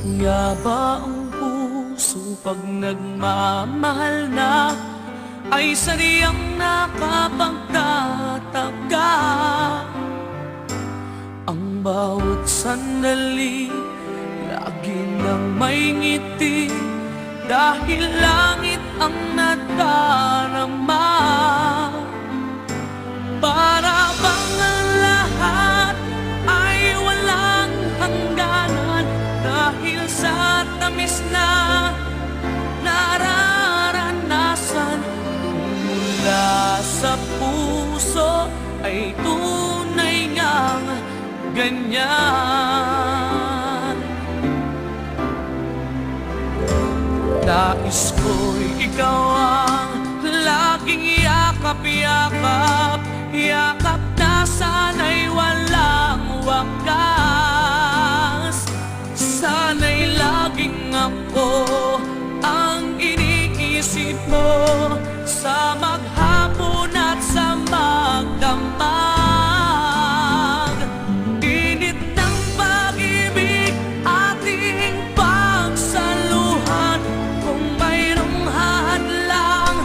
Nga ba ang puso pag nagmamahal na ay sadyang nakapagtataka? Ang bawat sandali lagi nang may ngiti dahil langit ang nadarama. Para bang ang lahat ay walang hangganan dahil sa tamis na nararanasan mula sa puso ay tunay ngang ganyan. Nais ko'y ikaw ang laging yakap-yakap, yakap na sana'y walang wakas. Sana'y laging ako ang iniisip mo sa maghapon at sa magdamag. Init ng pag-ibig ating pagsaluhan, kung mayroong hadlang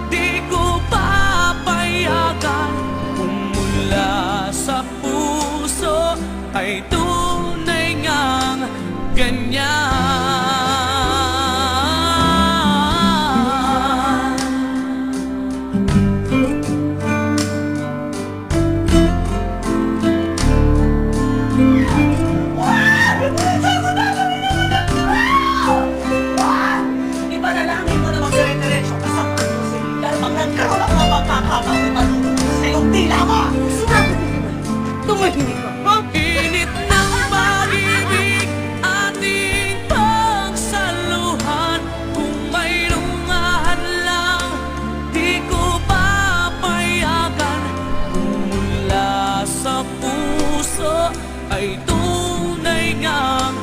di ko papayagan. Kung mula sa puso ay tunay ngang ganyan. Ipanalangin mo na magdire-diretso ka sa mundo dahil pag nagkaroon ako ng magkakapagutan sa iyong tila mo. Sinabi ko naman, tumahimik ka, ha? Init ng pag-ibig ating pagsaluhan, kung mayroong hadlang di ko papayagan. Kung mula sa puso ay tunay ngang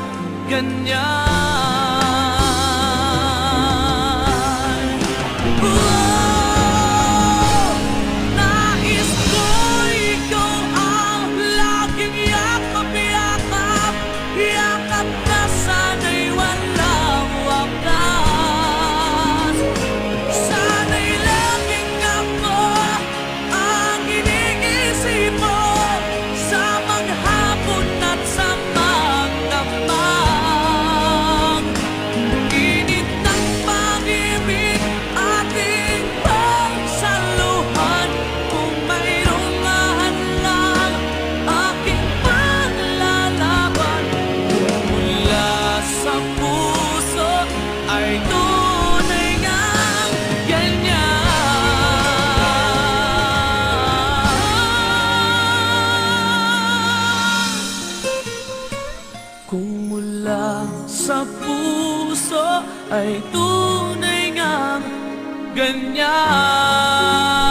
ganyan. Nais ko ikaw ang laging yakap-yakap, yakap na sana'y walang wakas. Sana'y laging ako ang iniisip mo sa maghapon at sa magdamag. Init ng pag-ibig ating pagsaluhan, kung mayroong hadlang aking paglalaban. Kung mula sa puso ay tunay ngang ganyan. Kung mula sa puso ay tunay ngang ganyan.